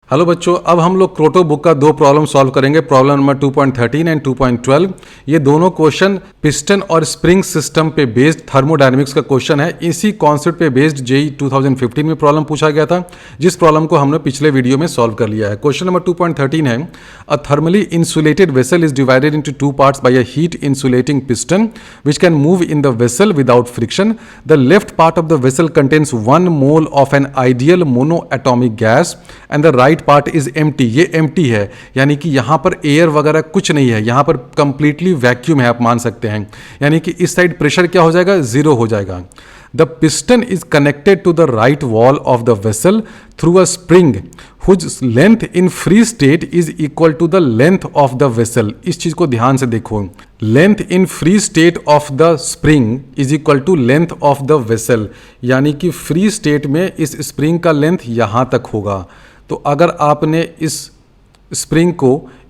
Hello बच्चों, अब हम लोग क्रोटो बुक का दो प्रॉब्लम सॉल्व करेंगे, प्रॉब्लम नंबर 2.13 एंड 2.12। ये दोनों क्वेश्चन पिस्टन और स्प्रिंग सिस्टम पे बेस्ड थर्मोडायनेमिक्स का क्वेश्चन है। इसी कॉन्सेप्ट पे बेस्ड जेई 2015 में प्रॉब्लम पूछा गया था, जिस प्रॉब्लम को हमने पिछले वीडियो में सॉल्व कर लिया है। क्वेश्चन नंबर 2.13 है, a thermally insulated vessel is divided into two parts by a heat insulating piston which can move in the vessel without friction. The left part of the vessel contains 1 mole of an ideal monoatomic gas and the right part is empty. ये empty है, यानी कि यहां पर air वगैरह कुछ नहीं है, यहां पर कंप्लीटली वैक्यूम है, आप मान सकते हैं। यानी कि इस साइड प्रेशर क्या हो जाएगा, जीरो हो जाएगा। The piston is connected to the right wall of the vessel through a spring whose length in free state is equal to the length of the vessel. इस चीज को ध्यान से देखो, length in free state of the spring is equal to length of the vessel, यानी कि free state में इस स्प्रिंग का लेंथ यहां तक होगा। तो अगर आपने इस स्प्रिंग को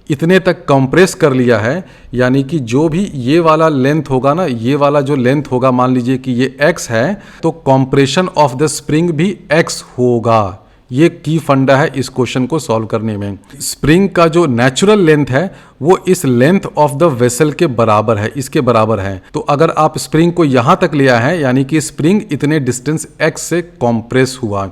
इतने तक कंप्रेस कर लिया है, यानी कि जो भी ये वाला लेंथ होगा ना, ये वाला जो लेंथ होगा, मान लीजिए कि ये x है, तो कंप्रेशन ऑफ द स्प्रिंग भी x होगा। ये की फंडा है इस क्वेश्चन को सॉल्व करने में। स्प्रिंग का जो नेचुरल लेंथ है वो इस लेंथ ऑफ द वेसल के बराबर है, इसके बराबर है। तो अगर आप स्प्रिंग को यहां तक लिया है, यानी कि स्प्रिंग इतने डिस्टेंस x से कंप्रेस हुआ।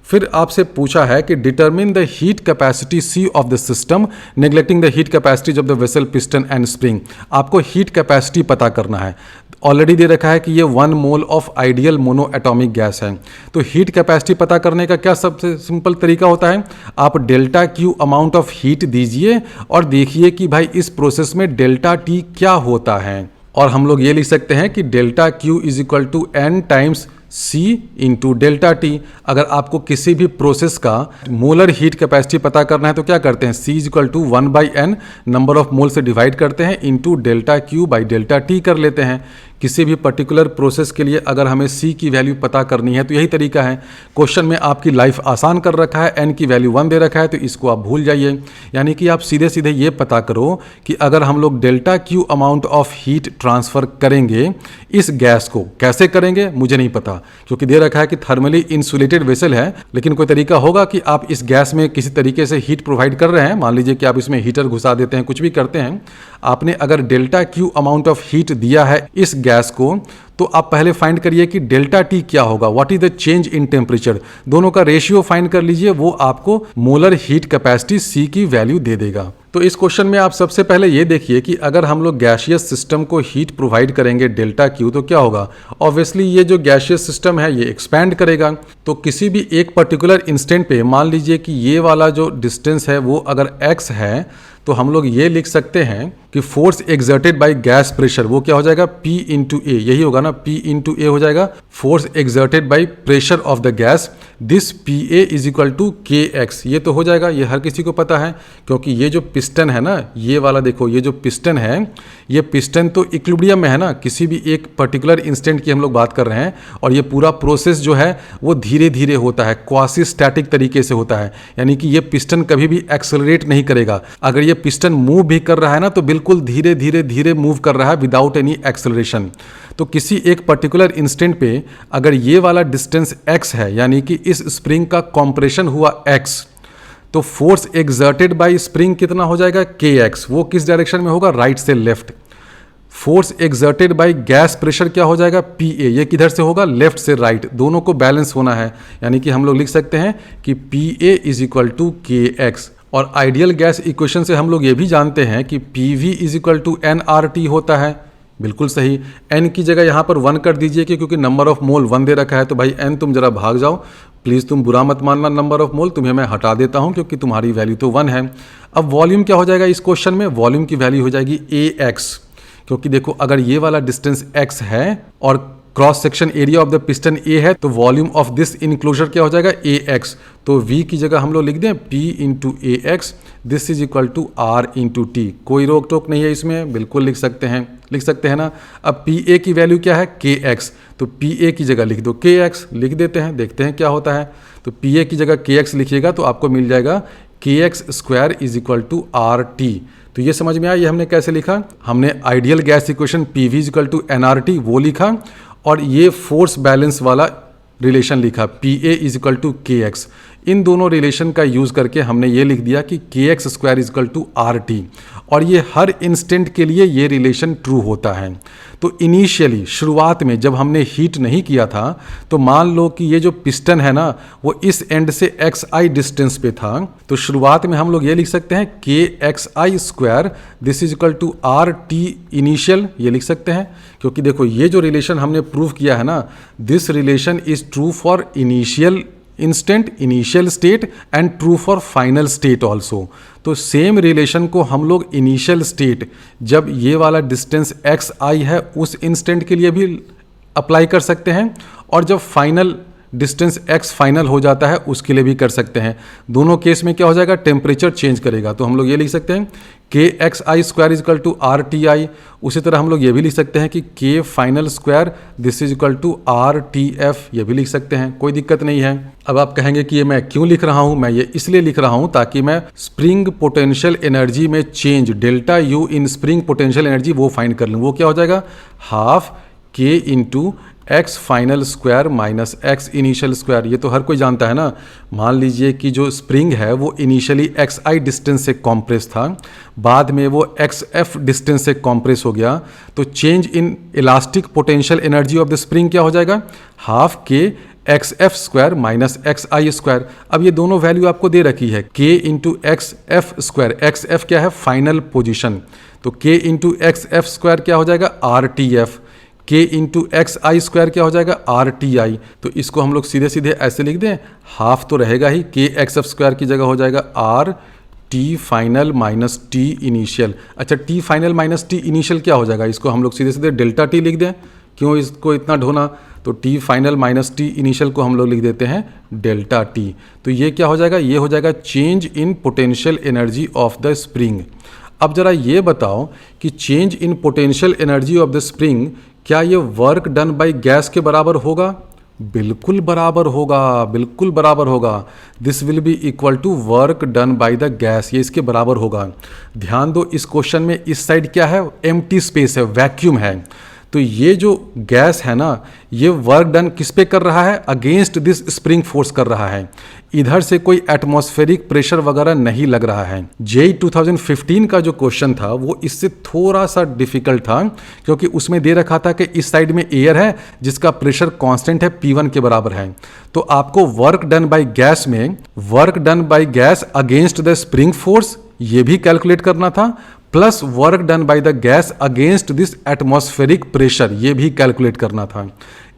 फिर आपसे पूछा है कि determine the heat capacity C of the system neglecting the heat capacities of the vessel, piston and spring. आपको हीट कैपेसिटी पता करना है। ऑलरेडी दे रखा है कि ये 1 mole of ideal monoatomic gas है। तो हीट कैपेसिटी पता करने का क्या सबसे सिंपल तरीका होता है, आप delta Q amount of heat दीजिए और देखिए कि भाई इस प्रोसेस में डेल्टा टी क्या होता है। और हम लोग ये लिख सकते हैं कि delta Q is equal to n times C into delta T. अगर आपको किसी भी प्रोसेस का मोलर हीट कैपेसिटी पता करना है तो क्या करते हैं, C is equal to 1/n number of mole से डिवाइड करते हैं into delta Q by delta T कर लेते हैं। किसी भी पर्टिकुलर प्रोसेस के लिए अगर हमें C की वैल्यू पता करनी है तो यही तरीका है। क्वेश्चन में आपकी लाइफ आसान कर रखा है, n की वैल्यू 1 दे रखा है, तो इसको आप भूल जाइए। यानी कि आप सीधे सीधे ये पता करो कि अगर हम लोग delta Q amount of heat transfer करेंगे इस गैस को, कैसे करेंगे मुझे नहीं पता, क्योंकि दे रखा है कि थर्मली इंसुलेटेड वेसल है। लेकिन कोई तरीका होगा कि आप इस गैस में किसी तरीके से हीट प्रोवाइड कर रहे हैं, मान लीजिए कि आप इसमें हीटर घुसा देते हैं, कुछ भी करते हैं। आपने अगर delta Q amount of heat दिया है इस गैस को, तो आप पहले फाइंड करिए कि डेल्टा टी क्या होगा, what is the change in temperature. दोनों का रेशियो फाइंड कर लीजिए, वो आपको मोलर हीट कैपेसिटी C की वैल्यू दे देगा। तो इस क्वेश्चन में आप सबसे पहले ये देखिए कि अगर हम लोग गैशियस सिस्टम को हीट प्रोवाइड करेंगे डेल्टा क्यू, तो क्या होगा। ऑब्वियसली ये जो गैशियस सिस्टम है ये एक्सपैंड करेगा। तो किसी भी एक पर्टिकुलर इंस्टेंट पे मान लीजिए कि ये वाला जो डिस्टेंस है वो अगर x है, तो हम लोग ये लिख सकते हैं कि force exerted by gas pressure वो क्या हो जाएगा, P इंटू ए, यही होगा ना, P इंटू ए हो जाएगा, force exerted by pressure of the gas, this PA is equal to KX। ये तो हो जाएगा, ये हर किसी को पता है, क्योंकि ये जो पिस्टन है ना, ये वाला देखो, ये जो पिस्टन है, ये पिस्टन तो इक्विलिब्रियम में है ना, किसी भी एक पर्टिकुलर इंस्टेंट की हम लोग बात कर रहे हैं। और ये पूरा प्रोसेस जो है वो धीरे धीरे होता है, क्वासी स्टैटिक तरीके से होता है, यानी कि ये पिस्टन कभी भी एक्सेलरेट नहीं करेगा। अगर ये पिस्टन मूव भी कर रहा है ना, तो बिल्कुल धीरे धीरे धीरे मूव कर रहा है विदाउट एनी एक्सेलरेशन। तो किसी एक पर्टिकुलर इंस्टेंट पे अगर ये वाला डिस्टेंस x है, यानी कि इस स्प्रिंग का कॉम्प्रेशन हुआ x, तो फोर्स एक्सर्टेड बाय स्प्रिंग कितना हो जाएगा, KX। वो किस डायरेक्शन में होगा, राइट से left. Force exerted by gas pressure क्या हो जाएगा, PA। ये किधर से होगा, लेफ्ट से राइट, दोनों को बैलेंस होना है। यानी कि हम लोग लिख सकते हैं कि PA is equal to KX। और आइडियल गैस इक्वेशन से हम लोग ये भी जानते हैं कि PV is equal to nRT होता है। बिल्कुल सही, n की जगह यहाँ पर 1 कर दीजिए क्योंकि नंबर ऑफ मोल 1 दे रखा है। तो भाई n तुम जरा भाग जाओ, प्लीज़ तुम बुरा मत मानना, नंबर ऑफ मोल तुम्हें मैं हटा देता हूँ क्योंकि तुम्हारी वैल्यू तो 1 है। अब वॉल्यूम क्या हो जाएगा इस क्वेश्चन में, वॉल्यूम की वैल्यू हो जाएगी AX, क्योंकि देखो अगर ये वाला डिस्टेंस x है और cross section area of the piston A है, तो वॉल्यूम ऑफ दिस इनक्लोजर क्या हो जाएगा, AX। तो V की जगह हम लोग लिख दें P into AX, this is equal to R into T। कोई रोक टोक नहीं है इसमें, बिल्कुल लिख सकते हैं ना। अब PA की वैल्यू क्या है, KX, तो PA की जगह लिख दो KX, लिख देते हैं, देखते हैं क्या होता है। तो PA की जगह KX लिखिएगा तो आपको मिल जाएगा KX square is equal to RT। तो ये समझ में आया, ये हमने कैसे लिखा, हमने ideal gas equation PV is equal to nRT वो लिखा, और ये फोर्स बैलेंस वाला रिलेशन लिखा, PA is equal to KX। इन दोनों रिलेशन का यूज़ करके हमने ये लिख दिया कि kx square is equal to RT, और ये हर इंस्टेंट के लिए ये रिलेशन ट्रू होता है। तो इनिशियली शुरुआत में जब हमने हीट नहीं किया था तो मान लो कि ये जो पिस्टन है ना वो इस एंड से xi डिस्टेंस पे था, तो शुरुआत में हम लोग ये लिख सकते हैं kxi square this is equal to RT initial, ये लिख सकते हैं, क्योंकि देखो ये जो रिलेशन हमने प्रूव किया है ना, this relation is true for initial instant, initial state and true for final state also. तो सेम रिलेशन को हम लोग इनिशियल स्टेट जब ये वाला डिस्टेंस xi है उस इंस्टेंट के लिए भी अप्लाई कर सकते हैं, और जब फाइनल डिस्टेंस x फाइनल हो जाता है उसके लिए भी कर सकते हैं। दोनों केस में क्या हो जाएगा, टेम्परेचर चेंज करेगा। तो हम लोग ये लिख सकते हैं kxi square is equal to RTi। उसी तरह हम लोग ये भी लिख सकते हैं कि k final square this is equal to RTF, ये भी लिख सकते हैं, कोई दिक्कत नहीं है। अब आप कहेंगे कि ये मैं क्यों लिख रहा हूँ, मैं ये इसलिए लिख रहा हूँ ताकि मैं स्प्रिंग पोटेंशियल एनर्जी में change delta you in spring potential energy वो फाइंड कर लूँ। वो क्या हो जाएगा, half k into x final square minus x initial square. ये तो हर कोई जानता है ना। मान लीजिए कि जो स्प्रिंग है वो इनिशियली xi डिस्टेंस से कॉम्प्रेस था, बाद में वो xf डिस्टेंस से कॉम्प्रेस हो गया, तो change in elastic potential energy of the spring क्या हो जाएगा, half k xf square minus xi square. अब ये दोनों वैल्यू आपको दे रखी है, k into xf square, xf क्या है, फाइनल पोजिशन, तो k इंटू xf स्क्वायर क्या हो जाएगा, RTF, k into XI square क्या हो जाएगा, RTI। तो इसको हम लोग सीधे सीधे ऐसे लिख दें, हाफ तो रहेगा ही, k XF स्क्वायर की जगह हो जाएगा RT final minus T initial. अच्छा, T final minus T initial क्या हो जाएगा, इसको हम लोग सीधे सीधे डेल्टा T लिख दें, क्यों इसको इतना ढोना। तो T final minus T initial को हम लोग लिख देते हैं डेल्टा T। तो ये क्या हो जाएगा, ये हो जाएगा change in potential energy of the spring. अब जरा ये बताओ कि change in potential energy of the spring क्या ये वर्क डन बाय गैस के बराबर होगा, बिल्कुल बराबर होगा, बिल्कुल बराबर होगा। This will be equal to work done by the gas, ये इसके बराबर होगा। ध्यान दो, इस क्वेश्चन में इस साइड क्या है, एम्प्टी स्पेस है, वैक्यूम है। तो ये जो गैस है ना, ये वर्क डन किस पे कर रहा है, अगेंस्ट दिस स्प्रिंग फोर्स कर रहा है। इधर से कोई एटमॉस्फेरिक प्रेशर वगैरह नहीं लग रहा है। जेई 2015 का जो क्वेश्चन था वो इससे थोड़ा सा डिफिकल्ट था, क्योंकि उसमें दे रखा था कि इस साइड में एयर है जिसका प्रेशर कांस्टेंट है, P1 के बराबर है। तो आपको वर्क डन बाय गैस में work done by gas against the spring force ये भी कैलकुलेट करना था, plus work done by the gas against this atmospheric pressure ये भी कैलकुलेट करना था।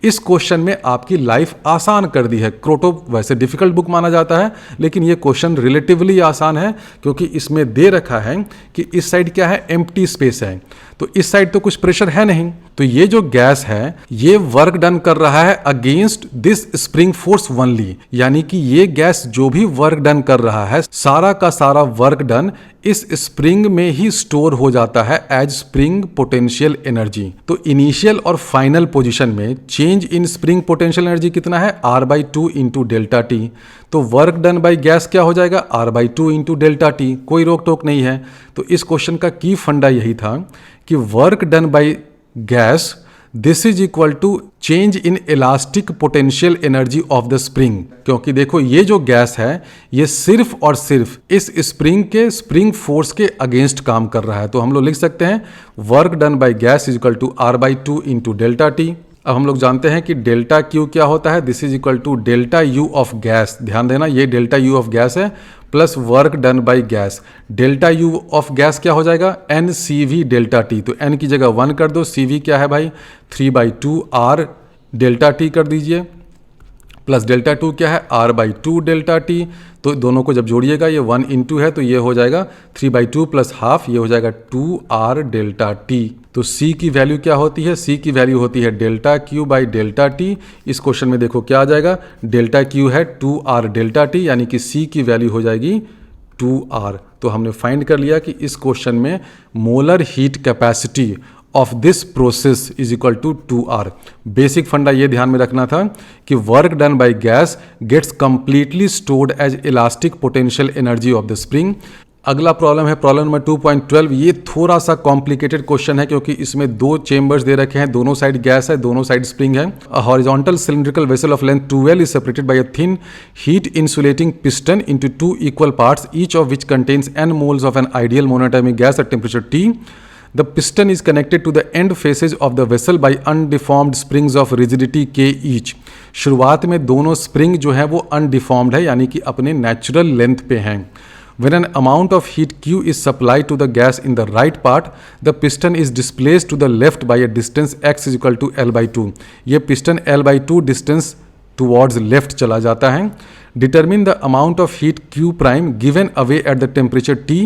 इस क्वेश्चन में आपकी लाइफ आसान कर दी है। क्रोटो वैसे डिफिकल्ट बुक माना जाता है, लेकिन ये क्वेश्चन रिलेटिवली आसान है, क्योंकि इसमें दे रखा है कि इस साइड क्या है, एम्प्टी स्पेस है, तो इस साइड तो कुछ प्रेशर है नहीं। तो ये जो गैस है ये वर्क डन कर रहा है against this spring force only, यानी कि ये गैस जो भी वर्क डन कर रहा है सारा का सारा वर्क डन इस स्प्रिंग में ही स्टोर हो जाता है एज स्प्रिंग पोटेंशियल एनर्जी। तो इनिशियल और फाइनल पोजीशन में change in spring potential energy कितना है, R/2 इंटू डेल्टा टी। तो वर्क डन बाय गैस क्या हो जाएगा, R/2 इंटू डेल्टा टी, कोई रोक टोक नहीं है। तो इस क्वेश्चन का की फंडा यही था कि work done by gas this is equal to change in elastic potential energy of the spring. क्योंकि देखो ये जो गैस है ये सिर्फ और सिर्फ इस स्प्रिंग के स्प्रिंग फोर्स के अगेंस्ट काम कर रहा है। तो हम लोग लिख सकते हैं work done by gas is equal to R/2 into delta T. अब हम लोग जानते हैं कि डेल्टा क्यू क्या होता है, this is equal to delta U of gas. ध्यान देना ये डेल्टा यू ऑफ गैस है, plus work done by gas. Delta U of gas क्या हो जाएगा, NCV डेल्टा टी। तो N की जगह 1 कर दो, CV क्या है भाई 3/2 R डेल्टा टी कर दीजिए, प्लस डेल्टा 2 क्या है R/2 डेल्टा टी। तो दोनों को जब जोड़िएगा ये 1 इंटू है तो ये हो जाएगा 3/2 प्लस हाफ, ये हो जाएगा 2R डेल्टा टी। तो C की वैल्यू क्या होती है, C की वैल्यू होती है delta Q by delta T. इस क्वेश्चन में देखो क्या आ जाएगा, डेल्टा क्यू है 2R डेल्टा टी, यानी कि C की वैल्यू हो जाएगी 2R। तो हमने फाइंड कर लिया कि इस क्वेश्चन में molar heat capacity of this process is equal to 2R। Basic फंडा ये ध्यान में रखना था कि work done by gas gets completely stored as elastic potential energy of the spring अगला प्रॉब्लम है प्रॉब्लम नंबर 2.12। ये थोड़ा सा कॉम्प्लिकेटेड क्वेश्चन है क्योंकि इसमें 2 चेंबर्स दे रखे हैं, दोनों साइड गैस है, दोनों साइड स्प्रिंग है। A horizontal cylindrical vessel of length 12 is separated by a thin heat insulating piston into 2 equal parts, each of which contains n moles of an ideal monatomic gas at temperature T. The piston is connected to the end faces of the vessel by undeformed springs of rigidity K each. शुरुआत में दोनों spring जो है वो अनडिफॉर्म्ड है, यानी कि अपने नेचुरल लेंथ पे हैं। When an amount of heat Q is supplied to the gas in the right part, the piston is displaced to the left by a distance x is equal to L/2. ये piston L/2 distance towards left चला जाता है। Determine the amount of heat Q prime given away at the temperature T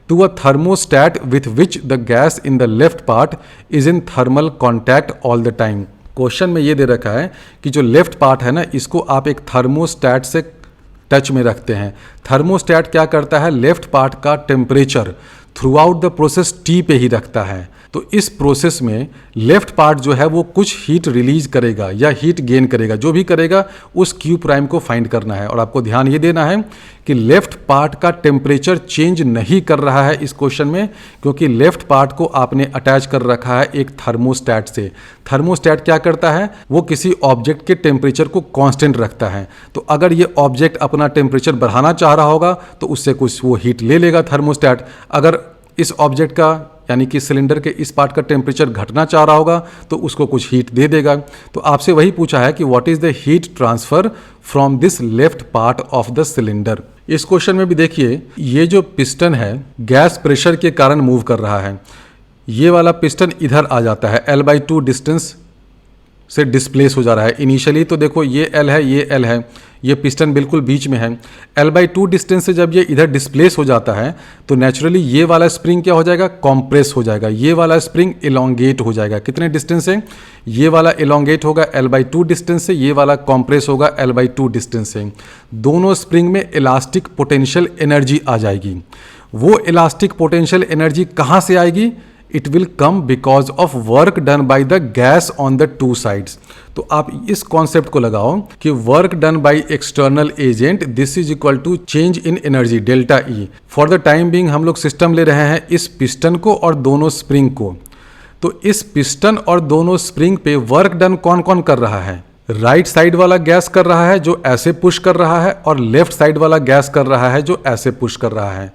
to a thermostat with which the gas in the left part is in thermal contact all the time. Question में ये दे रखा है कि जो left part है ना, इसको आप एक थर्मोस्टैट से टच में रखते हैं। थर्मोस्टैट क्या करता है, लेफ्ट पार्ट का temperature through out the process T पे ही रखता है। तो इस प्रोसेस में लेफ्ट पार्ट जो है वो कुछ हीट रिलीज करेगा या हीट गेन करेगा, जो भी करेगा उस क्यू प्राइम को फाइंड करना है। और आपको ध्यान ये देना है कि लेफ्ट पार्ट का टेम्परेचर चेंज नहीं कर रहा है इस क्वेश्चन में, क्योंकि लेफ्ट पार्ट को आपने अटैच कर रखा है एक थर्मोस्टैट से। थर्मोस्टैट क्या करता है, वो किसी ऑब्जेक्ट के टेम्परेचर को कांस्टेंट रखता है। तो अगर ये ऑब्जेक्ट अपना टेम्परेचर बढ़ाना चाह रहा होगा तो उससे कुछ वो हीट ले लेगा थर्मोस्टैट। अगर इस ऑब्जेक्ट का यानी कि सिलेंडर के इस पार्ट का टेम्परेचर घटना चाह रहा होगा तो उसको कुछ हीट दे देगा। तो आपसे वही पूछा है कि what is the heat transfer from this left part of the cylinder. इस क्वेश्चन में भी देखिए, ये जो पिस्टन है गैस प्रेशर के कारण मूव कर रहा है। ये वाला पिस्टन इधर आ जाता है, L/2 डिस्टेंस से डिस्प्लेस हो जा रहा है। इनिशियली तो देखो ये L है, ये L है, ये पिस्टन बिल्कुल बीच में है। L/2 डिस्टेंस से जब ये इधर डिस्प्लेस हो जाता है तो नेचुरली ये वाला स्प्रिंग क्या हो जाएगा, कॉम्प्रेस हो जाएगा। ये वाला स्प्रिंग इलोंगेट हो जाएगा। कितने डिस्टेंस से, ये वाला इलोंगेट होगा L/2 डिस्टेंस से, ये वाला कॉम्प्रेस होगा L/2 डिस्टेंस से। दोनों स्प्रिंग में इलास्टिक पोटेंशियल एनर्जी आ जाएगी। वो इलास्टिक पोटेंशियल एनर्जी कहाँ से आएगी, it will come because of work done by the gas on the two sides. तो आप इस कॉन्सेप्ट को लगाओ कि work done by external agent, this is equal to change in energy delta E. For the time being हम लोग system ले रहे हैं इस पिस्टन को और दोनों स्प्रिंग को। तो इस पिस्टन और दोनों स्प्रिंग पे वर्क डन कौन कौन कर रहा है, राइट साइड वाला गैस कर रहा है जो ऐसे पुश कर रहा है, और लेफ्ट साइड वाला गैस कर रहा है जो ऐसे पुश कर रहा है।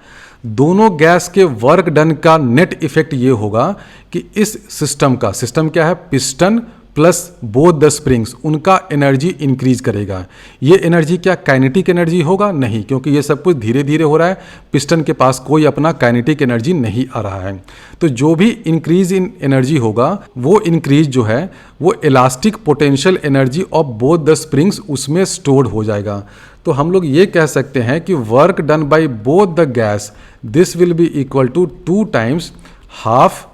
दोनों गैस के वर्क डन का नेट इफेक्ट ये होगा कि इस सिस्टम का, सिस्टम क्या है, piston plus both the springs, उनका एनर्जी इंक्रीज करेगा। ये एनर्जी क्या काइनेटिक एनर्जी होगा, नहीं, क्योंकि ये सब कुछ धीरे धीरे हो रहा है। पिस्टन के पास कोई अपना काइनेटिक एनर्जी नहीं आ रहा है। तो जो भी इंक्रीज इन एनर्जी होगा वो इंक्रीज जो है वो elastic potential energy of both the springs उसमें स्टोर्ड हो जाएगा। तो हम लोग ये कह सकते हैं कि work done by both the gas, this will be equal to 2 times half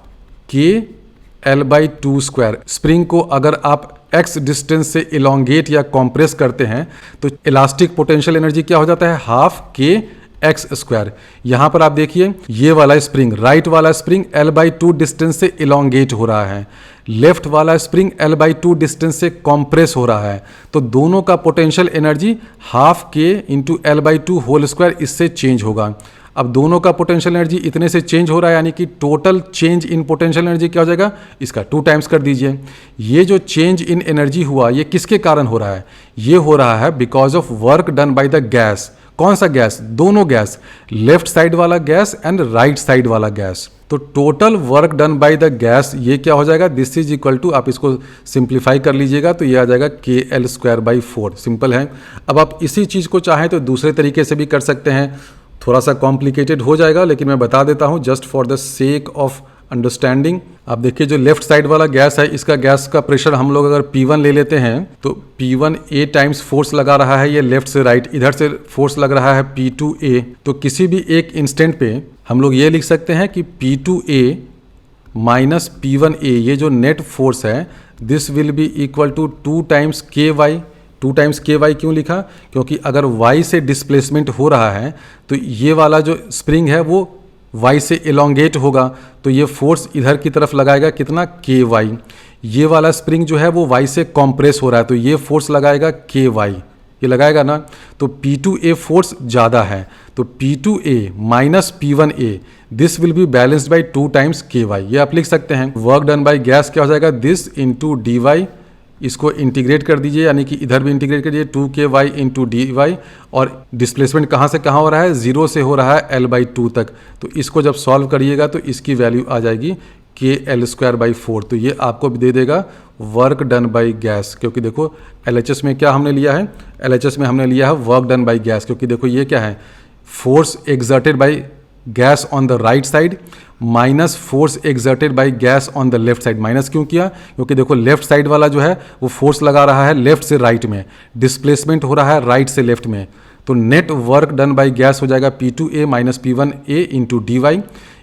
के L/2 स्क्वायर। स्प्रिंग को अगर आप x डिस्टेंस से इलोंगेट या कॉम्प्रेस करते हैं तो इलास्टिक पोटेंशियल एनर्जी क्या हो जाता है, हाफ के x स्क्वायर। यहां पर आप देखिए ये वाला स्प्रिंग, राइट वाला स्प्रिंग L/2 डिस्टेंस से इलोंगेट हो रहा है, लेफ्ट वाला स्प्रिंग L/2 डिस्टेंस से कॉम्प्रेस हो रहा है। तो दोनों का पोटेंशियल एनर्जी हाफ के इंटू L/2 होल स्क्वायर इससे चेंज होगा। अब दोनों का पोटेंशियल एनर्जी इतने से चेंज हो रहा है, यानी कि total change in potential energy क्या हो जाएगा, इसका 2 टाइम्स कर दीजिए। ये जो चेंज इन एनर्जी हुआ ये किसके कारण हो रहा है, ये हो रहा है because of work done by the gas. कौन सा गैस, दोनों गैस, लेफ्ट साइड वाला गैस एंड राइट साइड वाला गैस। तो total work done by the gas ये क्या हो जाएगा, दिस इज इक्वल टू, आप इसको सिंप्लीफाई कर लीजिएगा तो ये आ जाएगा KL²/4। सिंपल है। अब आप इसी चीज़ को चाहें तो दूसरे तरीके से भी कर सकते हैं, थोड़ा सा कॉम्प्लिकेटेड हो जाएगा लेकिन मैं बता देता हूं just for the sake of understanding. आप देखिए जो लेफ्ट साइड वाला गैस है इसका गैस का प्रेशर हम लोग अगर P1 ले लेते हैं तो P1 A टाइम्स फोर्स लगा रहा है, ये लेफ्ट से राइट, इधर से फोर्स लग रहा है P2A। तो किसी भी एक इंस्टेंट पे हम लोग ये लिख सकते हैं कि P2A माइनस P1A, ये जो नेट फोर्स है this will be equal to 2 times KY। 2 times KY क्यों लिखा, क्योंकि अगर Y से डिस्प्लेसमेंट हो रहा है तो ये वाला जो स्प्रिंग है वो Y से इलोंगेट होगा, तो ये फोर्स इधर की तरफ लगाएगा कितना, KY। ये वाला स्प्रिंग जो है वो Y से कॉम्प्रेस हो रहा है तो ये फोर्स लगाएगा KY। ये लगाएगा ना, तो P2A फोर्स ज़्यादा है, तो P2A minus P1A this will be balanced by 2 times KY। ये आप लिख सकते हैं। वर्क डन बाई गैस क्या हो जाएगा, दिस इंटू DY, इसको इंटीग्रेट कर दीजिए, यानी कि इधर भी इंटीग्रेट करिए 2KY इंटू DY, और डिस्प्लेसमेंट कहाँ से कहाँ हो रहा है, 0 से हो रहा है L/2 तक। तो इसको जब सॉल्व करिएगा तो इसकी वैल्यू आ जाएगी KL²/4। तो ये आपको भी दे देगा वर्क डन बाई गैस, क्योंकि देखो LHS में क्या हमने लिया है, LHS में हमने लिया है वर्क डन बाई गैस, क्योंकि देखो ये क्या है, force exerted by gas on the right side minus force exerted by gas on the left side. Minus क्यों किया, क्योंकि देखो लेफ्ट साइड वाला जो है वो फोर्स लगा रहा है लेफ्ट से राइट में, डिस्प्लेसमेंट हो रहा है राइट से लेफ्ट में। तो net work done by gas हो जाएगा P2A minus P1A into DY।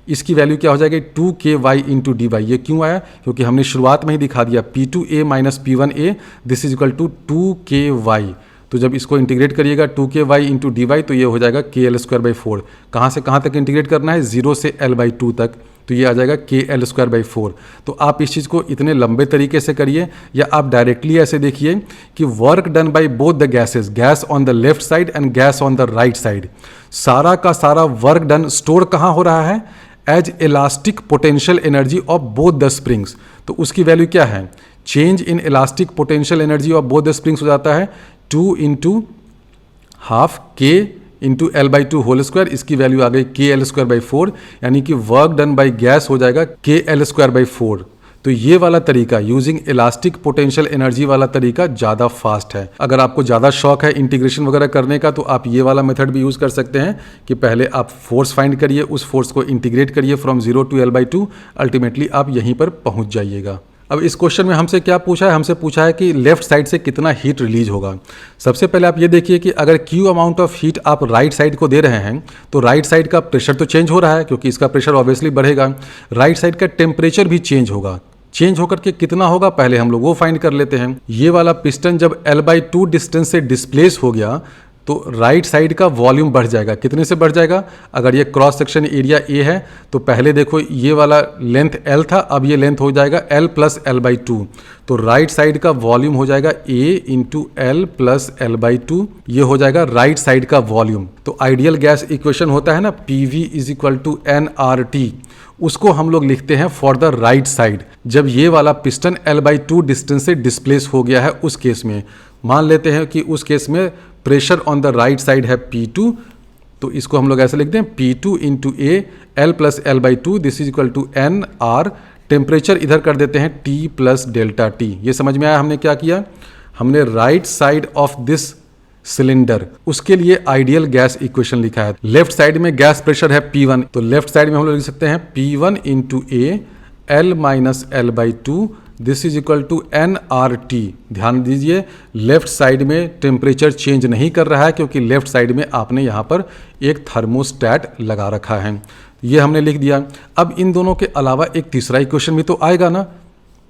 इसकी वैल्यू क्या हो जाएगी, 2KY इंटू DY। ये क्यों आया, क्योंकि हमने शुरुआत में ही दिखा दिया P2A minus P1A this is equal to 2KY। तो जब इसको इंटीग्रेट करिएगा 2KY इंटू DY तो ये हो जाएगा KL²/4। कहाँ से कहाँ तक इंटीग्रेट करना है, 0 से L/2 तक, तो ये आ जाएगा KL²/4। तो आप इस चीज़ को इतने लंबे तरीके से करिए, या आप डायरेक्टली ऐसे देखिए कि work done by both the gases, gas on the left side and gas on the right side, सारा का सारा वर्क डन स्टोर कहाँ हो रहा है, as elastic potential energy of both the springs. तो उसकी वैल्यू क्या है, change in elastic potential energy of both the springs हो जाता है 2 into half K into L/2 whole square. इसकी वैल्यू आ गई KL²/4, यानी कि वर्क डन बाई गैस हो जाएगा KL²/4। तो ये वाला तरीका यूजिंग इलास्टिक पोटेंशियल एनर्जी वाला तरीका ज़्यादा फास्ट है। अगर आपको ज़्यादा शौक है इंटीग्रेशन वगैरह करने का, तो आप ये वाला मेथड भी यूज़ कर सकते हैं कि पहले आप फोर्स फाइंड करिए, उस फोर्स को इंटीग्रेट करिए फ्रॉम 0 टू L/2, अल्टीमेटली आप यहीं पर पहुँच जाइएगा। अब इस क्वेश्चन में हमसे क्या पूछा है, हमसे पूछा है कि लेफ्ट साइड से कितना हीट रिलीज होगा। सबसे पहले आप ये देखिए कि अगर Q अमाउंट ऑफ हीट आप राइट साइड को दे रहे हैं, तो राइट साइड का प्रेशर तो चेंज हो रहा है, क्योंकि इसका प्रेशर ऑब्वियसली बढ़ेगा। राइट साइड का टेम्परेचर भी चेंज होगा, चेंज होकर के कितना होगा पहले हम लोग वो फाइंड कर लेते हैं। ये वाला पिस्टन जब L/2 डिस्टेंस से डिस्प्लेस हो गया तो राइट साइड का वॉल्यूम बढ़ जाएगा। कितने से बढ़ जाएगा, अगर ये क्रॉस सेक्शन एरिया A है तो पहले देखो ये वाला लेंथ L था, अब ये लेंथ हो जाएगा L प्लस L/2। तो राइट साइड का वॉल्यूम हो जाएगा A into L plus L/2। ये हो जाएगा राइट साइड का वॉल्यूम। तो आइडियल गैस इक्वेशन होता है ना PV is equal to nRT, उसको हम लोग लिखते हैं फॉर द राइट साइड। जब ये वाला पिस्टन L/2 डिस्टेंस से डिस्प्लेस हो गया है उस केस में, मान लेते हैं कि उस केस में pressure on the right side है P2, तो इसको हम लोग ऐसे लिखते हैं P2 into A L plus L/2 this is equal to nR। Temperature इधर कर देते हैं T प्लस डेल्टा T। ये समझ में आया हमने क्या किया, हमने right side of this cylinder उसके लिए आइडियल गैस इक्वेशन लिखा है। लेफ्ट साइड में गैस प्रेशर है P1, तो लेफ्ट साइड में हम लोग लिख सकते हैं P1 into A L minus L/2 this is equal to nRT। ध्यान दीजिए लेफ्ट साइड में टेम्परेचर चेंज नहीं कर रहा है, क्योंकि लेफ्ट साइड में आपने यहाँ पर एक थर्मोस्टैट लगा रखा है। ये हमने लिख दिया। अब इन दोनों के अलावा एक तीसरा इक्वेशन भी तो आएगा ना,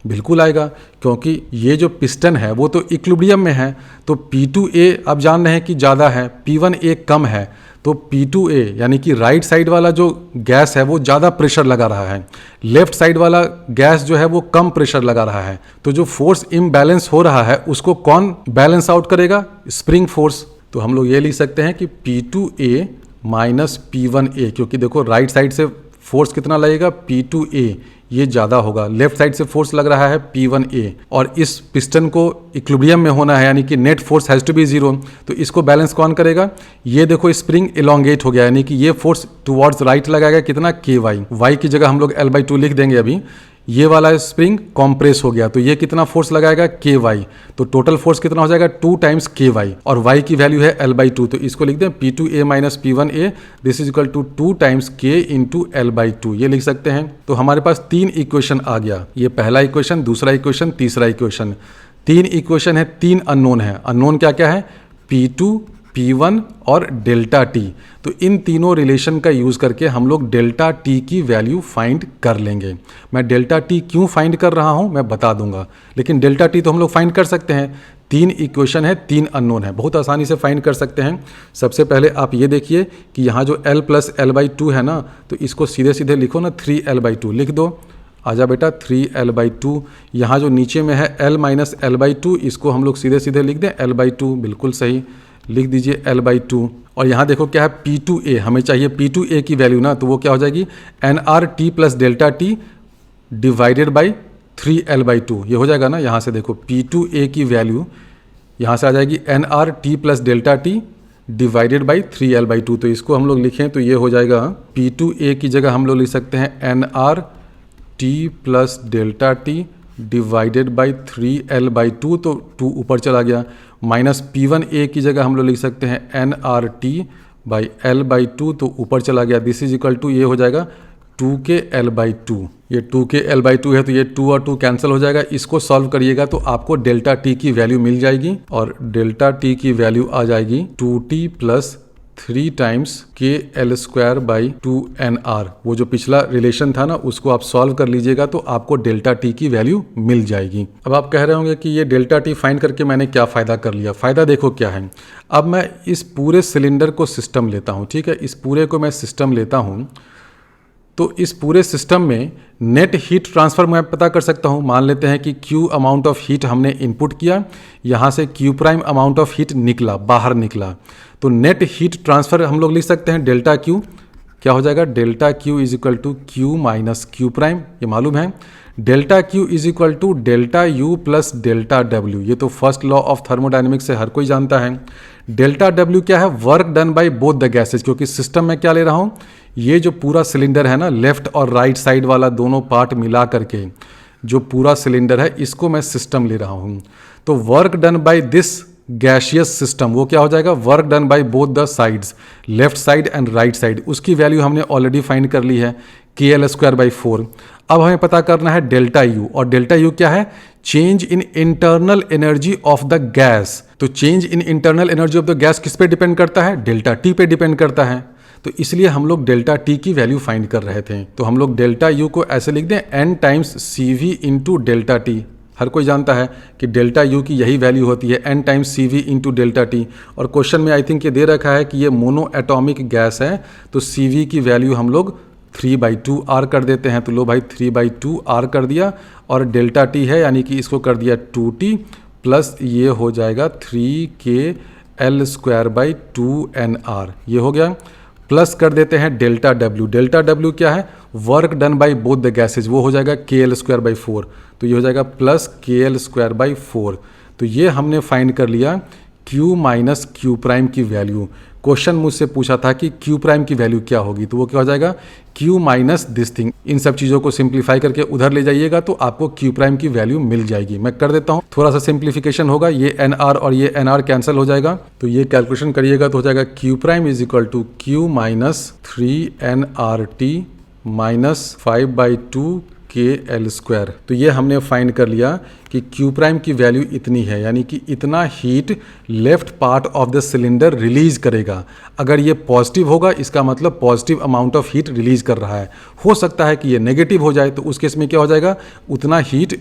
बिल्कुल आएगा, क्योंकि ये जो पिस्टन है वो तो इक्विलिब्रियम में है। तो P2A आप जान रहे हैं कि ज़्यादा है, P1A कम है, तो P2A यानी कि राइट साइड वाला जो गैस है वो ज़्यादा प्रेशर लगा रहा है, लेफ्ट साइड वाला गैस जो है वो कम प्रेशर लगा रहा है। तो जो फोर्स इम्बैलेंस हो रहा है उसको कौन बैलेंस आउट करेगा, स्प्रिंग फोर्स। तो हम लोग ये लिख सकते हैं कि P2A माइनस P1A, क्योंकि देखो राइट साइड से फोर्स कितना लगेगा P2A, ये ज़्यादा होगा, लेफ्ट साइड से फोर्स लग रहा है P1A, और इस पिस्टन को इक्विलिब्रियम में होना है, यानी कि net force has to be 0। तो इसको बैलेंस कौन करेगा, ये देखो स्प्रिंग इलोंगेट हो गया, यानी कि ये फोर्स टुवर्ड्स राइट लगाएगा कितना KY, Y की जगह हम लोग L/2 लिख देंगे अभी। ये वाला स्प्रिंग कॉम्प्रेस हो गया, तो ये कितना फोर्स लगाएगा KY, तो टोटल फोर्स कितना हो जाएगा 2 टाइम्स KY, और Y की वैल्यू है L/2, तो इसको लिख दें P2A minus P1A this is equal to 2 times K into L/2। ये लिख सकते हैं। तो हमारे पास 3 इक्वेशन आ गया, ये पहला इक्वेशन, दूसरा इक्वेशन, तीसरा इक्वेशन। 3 इक्वेशन है, 3 अननोन है। अननोन क्या क्या है, P2, P1 और डेल्टा T। तो इन तीनों रिलेशन का यूज़ करके हम लोग डेल्टा T की वैल्यू फाइंड कर लेंगे। मैं डेल्टा T क्यों फाइंड कर रहा हूँ मैं बता दूंगा, लेकिन डेल्टा T तो हम लोग फाइंड कर सकते हैं। 3 इक्वेशन है, 3 अननोन है, बहुत आसानी से फाइंड कर सकते हैं। सबसे पहले आप ये देखिए कि यहाँ जो L प्लस L/2 है ना, तो इसको सीधे सीधे लिखो ना, 3L/2 लिख दो। आजा बेटा 3L/2। यहाँ जो नीचे में है L माइनस L/2, इसको हम लोग सीधे सीधे लिख दें L/2, बिल्कुल सही, लिख दीजिए L/2। और यहाँ देखो क्या है P2A, हमें चाहिए P2A की वैल्यू ना, तो वो क्या हो जाएगी nRT plus delta T divided by 3L/2, ये हो जाएगा ना। यहाँ से देखो P2A की वैल्यू यहाँ से आ जाएगी nRT plus delta T divided by 3L/2। तो इसको हम लोग लिखें तो ये हो जाएगा P2A की जगह हम लोग लिख सकते हैं nRT plus delta T divided by 3L/2, तो 2 ऊपर चला गया, माइनस P1A की जगह हम लोग लिख सकते हैं nRT बाई L/2, तो ऊपर चला गया। दिस इज इक्वल टू ये हो जाएगा 2kL/2। ये 2kL/2 है तो ये 2 और 2 कैंसिल हो जाएगा। इसको सॉल्व करिएगा तो आपको डेल्टा टी की वैल्यू मिल जाएगी, और डेल्टा टी की वैल्यू आ जाएगी 2t plus 3 times KL² by 2nR। वो जो पिछला रिलेशन था ना, उसको आप सॉल्व कर लीजिएगा तो आपको डेल्टा टी की वैल्यू मिल जाएगी। अब आप कह रहे होंगे कि ये डेल्टा टी फाइंड करके मैंने क्या फ़ायदा कर लिया। फ़ायदा देखो क्या है। अब मैं इस पूरे सिलेंडर को सिस्टम लेता हूँ, ठीक है, इस पूरे को मैं सिस्टम लेता हूँ, तो इस पूरे सिस्टम में नेट हीट ट्रांसफ़र मैं पता कर सकता हूँ। मान लेते हैं कि Q अमाउंट ऑफ हीट हमने इनपुट किया, यहाँ से Q' अमाउंट ऑफ हीट निकला, बाहर निकला, तो नेट हीट ट्रांसफ़र हम लोग लिख सकते हैं डेल्टा Q। क्या हो जाएगा delta Q is equal to Q minus Q', ये मालूम है। Delta Q is equal to delta U plus delta W, ये तो फर्स्ट लॉ ऑफ थर्मोडाइनमिक्स से हर कोई जानता है। डेल्टा W क्या है, work done by both the gases, क्योंकि सिस्टम में क्या ले रहा हूँ, ये जो पूरा सिलेंडर है ना, लेफ्ट और राइट साइड वाला दोनों पार्ट मिला करके जो पूरा सिलेंडर है, इसको मैं सिस्टम ले रहा हूँ। तो work done by this gaseous system, वो क्या हो जाएगा, work done by both the sides, left side and right side, उसकी वैल्यू हमने ऑलरेडी फाइंड कर ली है KL²/4। अब हमें पता करना है डेल्टा U, और डेल्टा U क्या है, change in internal energy of the gas. तो change in internal energy of the gas किस पे डिपेंड करता है, डेल्टा T पे डिपेंड करता है। तो इसलिए हम लोग डेल्टा T की वैल्यू फाइंड कर रहे थे। तो हम लोग डेल्टा U को ऐसे लिख दें n times CV into delta T। हर कोई जानता है कि डेल्टा U की यही वैल्यू होती है n times CV into delta T। और क्वेश्चन में आई थिंक ये दे रखा है कि ये मोनो एटॉमिक गैस है, तो CV की वैल्यू हम लोग 3/2R कर देते हैं। तो लो भाई 3/2R कर दिया, और डेल्टा T है यानी कि इसको कर दिया 2T प्लस ये हो जाएगा 3kL²/2nR, ये हो गया। प्लस कर देते हैं डेल्टा W। डेल्टा W क्या है, work done by both the gases, वो हो जाएगा KL²/4। तो ये हो जाएगा प्लस KL²/4। तो ये हमने फाइंड कर लिया Q माइनस Q' की वैल्यू। क्वेश्चन मुझसे पूछा था कि Q' की वैल्यू क्या होगी, तो वो क्या हो जाएगा Q माइनस दिस थिंग। इन सब चीज़ों को सिंप्लीफाई करके उधर ले जाइएगा तो आपको Q' की वैल्यू मिल जाएगी। मैं कर देता हूँ, थोड़ा सा सिंप्लीफिकेशन होगा, ये NR और ये NR कैंसिल हो जाएगा, तो ये कैलकुलेशन करिएगा तो हो जाएगा Q' is equal to Q minus 3nRT minus 5/2 KL²। तो ये हमने फाइंड कर लिया कि Q' की वैल्यू इतनी है, यानी कि इतना heat left part of the cylinder release करेगा। अगर ये पॉजिटिव होगा, इसका मतलब positive amount of heat release कर रहा है। हो सकता है कि ये नेगेटिव हो जाए, तो उस केस में क्या हो जाएगा, उतना हीट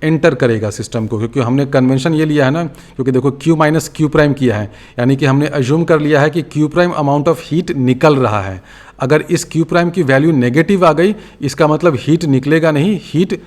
एंटर करेगा सिस्टम को, क्योंकि हमने कन्वेंशन ये लिया है ना, क्योंकि देखो Q माइनस Q' किया है, यानी कि हमने अज्यूम कर लिया है कि Q' अमाउंट ऑफ हीट निकल रहा है। अगर इस Q' की वैल्यू नेगेटिव आ गई, इसका मतलब हीट निकलेगा नहीं, heat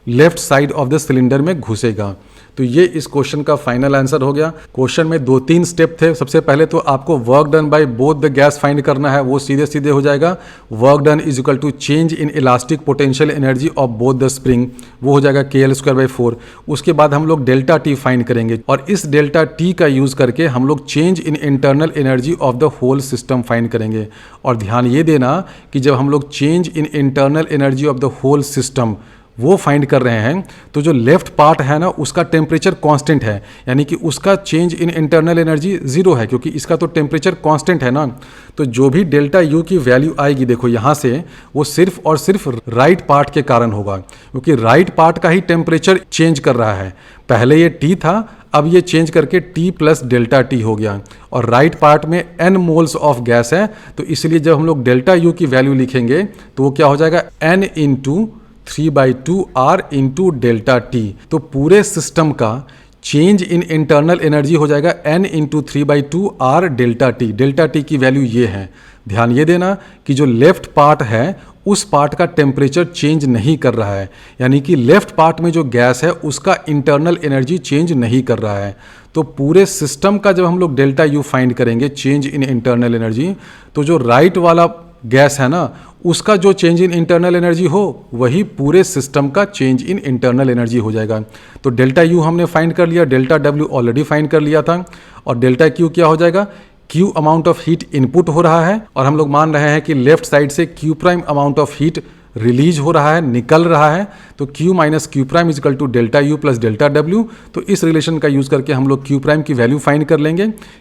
left side of the cylinder में घुसेगा। तो ये इस क्वेश्चन का फाइनल आंसर हो गया। क्वेश्चन में 2-3 स्टेप थे। सबसे पहले तो आपको work done by both the gas find करना है, वो सीधे सीधे हो जाएगा work done is equal to change in elastic potential energy of both the spring, वो हो जाएगा KL²/4। उसके बाद हम लोग डेल्टा T फाइंड करेंगे, और इस डेल्टा T का यूज करके हम लोग change in internal energy of the whole system find करेंगे। और ध्यान ये देना कि जब हम लोग change in internal energy of the whole system वो फाइंड कर रहे हैं, तो जो लेफ्ट पार्ट है ना, उसका टेम्परेचर कांस्टेंट है, यानी कि उसका चेंज इन इंटरनल एनर्जी 0 है, क्योंकि इसका तो टेम्परेचर कांस्टेंट है ना। तो जो भी डेल्टा U की वैल्यू आएगी, देखो यहाँ से, वो सिर्फ और सिर्फ राइट पार्ट के कारण होगा, क्योंकि राइट पार्ट का ही टेम्परेचर चेंज कर रहा है। पहले ये T था, अब ये चेंज करके T प्लस डेल्टा T हो गया, और राइट पार्ट में n मोल्स ऑफ गैस है, तो इसलिए जब हम लोग डेल्टा U की वैल्यू लिखेंगे तो वो क्या हो जाएगा, n into 3/2R into delta T। तो पूरे सिस्टम का चेंज इन इंटरनल एनर्जी हो जाएगा n into 3/2R delta T। Delta T की वैल्यू ये है। ध्यान ये देना कि जो लेफ्ट पार्ट है उस पार्ट का टेम्परेचर चेंज नहीं कर रहा है, यानी कि लेफ्ट पार्ट में जो गैस है उसका इंटरनल एनर्जी चेंज नहीं कर रहा है। तो पूरे सिस्टम का जब हम लोग डेल्टा यू फाइंड करेंगे, चेंज इन इंटरनल एनर्जी, तो जो राइट वाला गैस है ना उसका जो चेंज इन इंटरनल एनर्जी हो वही पूरे सिस्टम का चेंज इन इंटरनल एनर्जी हो जाएगा। तो डेल्टा यू हमने फाइंड कर लिया, डेल्टा डब्ल्यू ऑलरेडी फाइंड कर लिया था, और डेल्टा क्यू क्या हो जाएगा, Q amount of heat input हो रहा है और हम लोग मान रहे हैं कि लेफ्ट साइड से Q prime amount of heat release हो रहा है, निकल रहा है। तो Q minus Q prime is equal to delta U plus delta W. तो इस रिलेशन का यूज करके हम लोग क्यू प्राइम की वैल्यू फाइंड कर लेंगे।